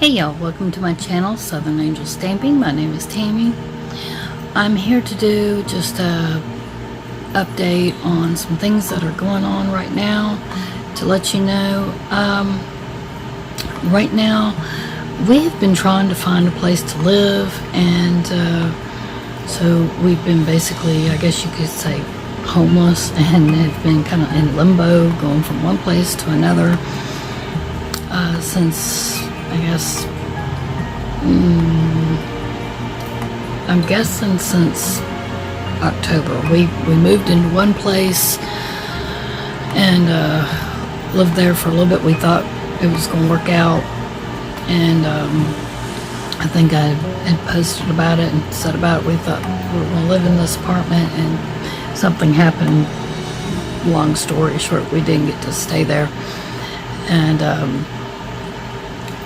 Hey y'all, welcome to my channel, Southern Angel Stamping. My name is Tammy. I'm here to do just a update on some things that are going on right now to let you know. Right now, we've been trying to find a place to live, and so we've been basically, I guess you could say, homeless, and have been kind of in limbo, going from one place to another since, I guess, I'm guessing since October. We moved into one place and lived there for a little bit. We thought it was going to work out, and I think I had posted about it and said about it. We thought we were going to live in this apartment, and something happened. Long story short, we didn't get to stay there, and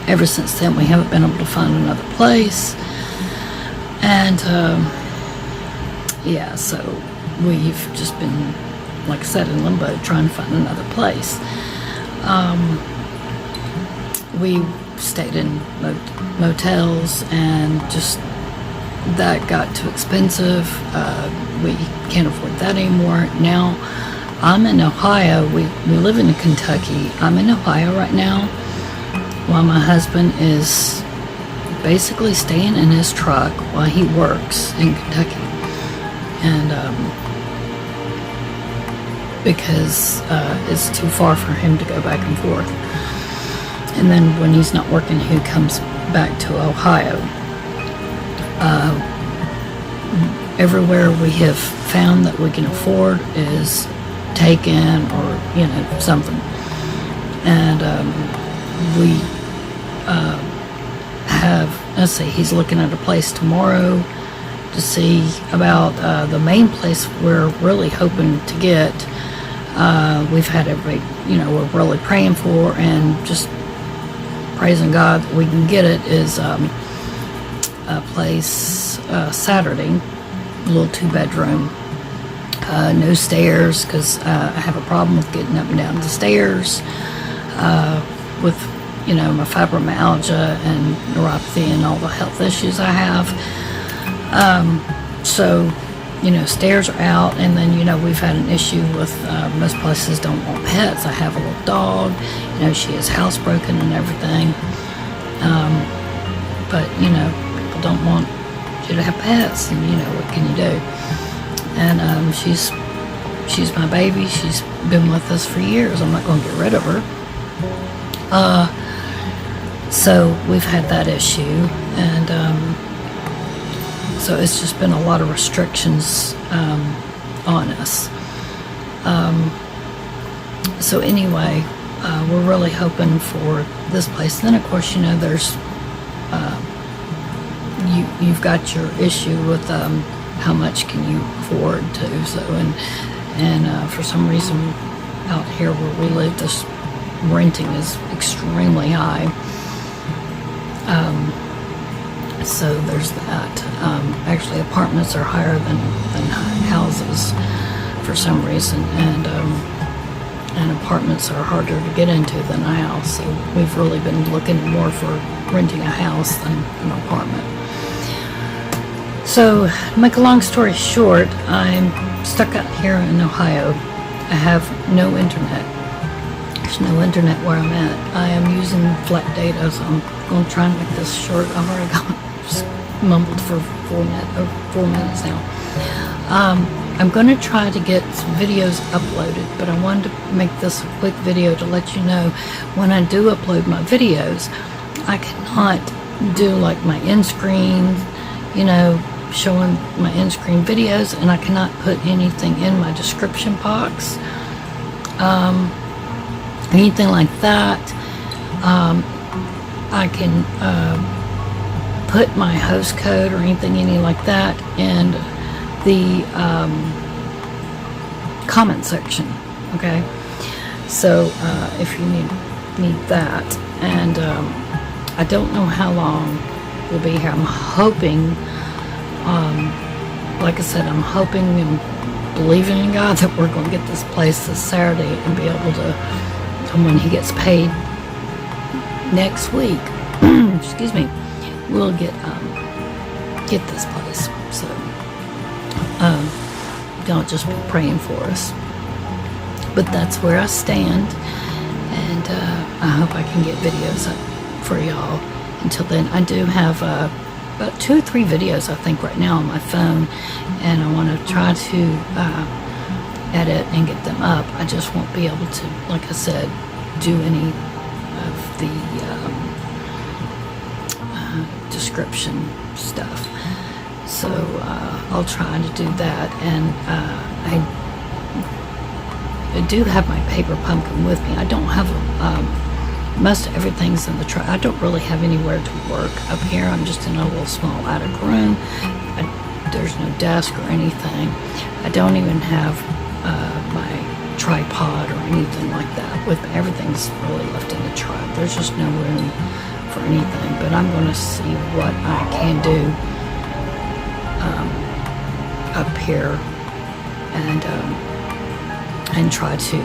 ever since then we haven't been able to find another place. And yeah, so we've just been, like I said, in limbo trying to find another place. We stayed in motels, and just that got too expensive. We can't afford that anymore. Now I'm in Ohio. We live in Kentucky. I'm in Ohio right now, while my husband is basically staying in his truck while he works in Kentucky, and because it's too far for him to go back and forth. And then when he's not working, he comes back to Ohio. Everywhere we have found that we can afford is taken, or something. And we let's see, he's looking at a place tomorrow to see about the main place we're really hoping to get. We've had everybody, we're really praying for, and just praising God that we can get it, is a place, Saturday, a little 2-bedroom, no stairs, because I have a problem with getting up and down the stairs with my fibromyalgia and neuropathy and all the health issues I have. So stairs are out, and then we've had an issue with most places don't want pets. I have a little dog, she is housebroken and everything, but people don't want you to have pets, and what can you do? And she's my baby. She's been with us for years. I'm not going to get rid of her. So we've had that issue, and so it's just been a lot of restrictions on us. So anyway, we're really hoping for this place. Then of course, there's you've got your issue with how much can you afford to. So and for some reason out here where we live, this renting is extremely high. So there's that. Actually, apartments are higher than houses for some reason, and apartments are harder to get into than a house. So we've really been looking more for renting a house than an apartment. So, to make a long story short, I'm stuck out here in Ohio. I have no internet. There's no internet where I'm at. I am using flat data, so I'm going to try and make this short. I've already just mumbled for 4 minutes now. I'm going to try to get some videos uploaded, but I wanted to make this a quick video to let you know when I do upload my videos, I cannot do like my end screen, showing my end screen videos, and I cannot put anything in my description box. Anything like that. I can put my host code or anything like that in the comment section. Okay, so if you need that, and I don't know how long we'll be here. I'm hoping, like I said, I'm hoping and believing in God that we're going to get this place this Saturday and be able to, when he gets paid next week, excuse me, will get this place. So y'all just be praying for us. But that's where I stand, and I hope I can get videos up for y'all. Until then, I do have about 2 or 3 videos I think right now on my phone, and I want to try to edit and get them up. I just won't be able to, like I said, do any of the description stuff. So I'll try to do that, and I do have my paper pumpkin with me. I don't have most everything's in the truck. I don't really have anywhere to work up here. I'm just in a little small attic room. There's no desk or anything. I don't even have my tripod or anything like that with me. Everything's really left in the truck. There's just no room for anything. But I'm going to see what I can do up here, and try to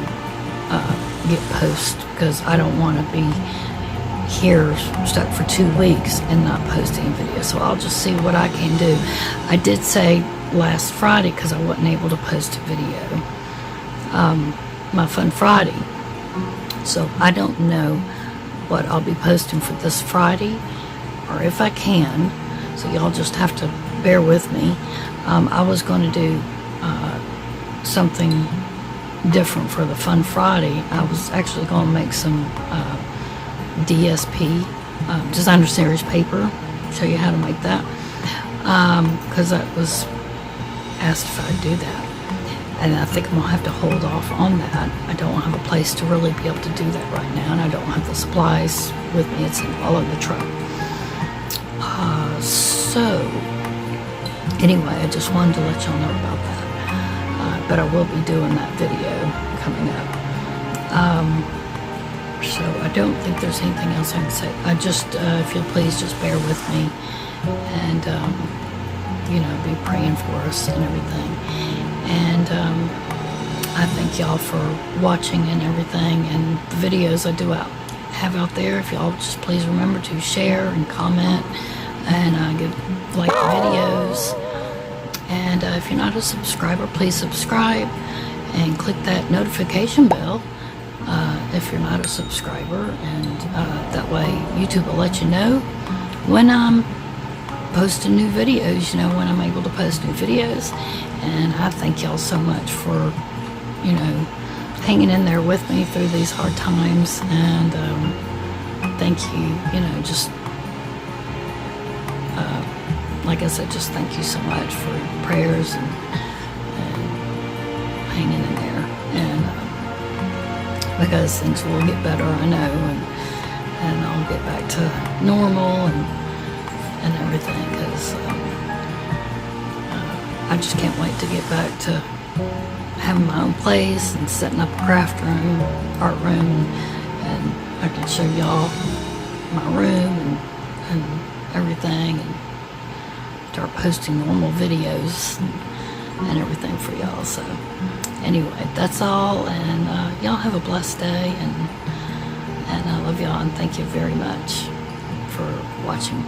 get post, because I don't want to be here stuck for 2 weeks and not post any videos. So I'll just see what I can do. I did say last Friday, because I wasn't able to post a video, my Fun Friday. So I don't know what I'll be posting for this Friday, or if I can. So y'all just have to bear with me. I was going to do something different for the Fun Friday. I was actually going to make some DSP, designer series paper, show you how to make that, because I was asked if I'd do that, and I think I'm going to have to hold off on that. I don't have a place to really be able to do that right now, and I don't have the supplies with me. It's all in the truck. So anyway, I just wanted to let y'all know about that. But I will be doing that video coming up. So I don't think there's anything else I can say. I just, if you'll please just bear with me, and, you know, be praying for us and everything. And I thank y'all for watching and everything, and the videos I do have out there. If y'all just please remember to share and comment, and like the videos. And if you're not a subscriber, please subscribe and click that notification bell if you're not a subscriber, and that way YouTube will let you know when I'm posting new videos, you know, when I'm able to post new videos. And I thank y'all so much for, you know, hanging in there with me through these hard times, and thank you, you know, just like I said, just thank you so much for your prayers and hanging in there, and because things will get better, I know, and I'll get back to normal and everything, because I just can't wait to get back to having my own place and setting up a craft room, art room, and I can show y'all my room and everything, and start posting normal videos and everything for y'all. So anyway, that's all, and y'all have a blessed day, and I love y'all, and thank you very much for watching.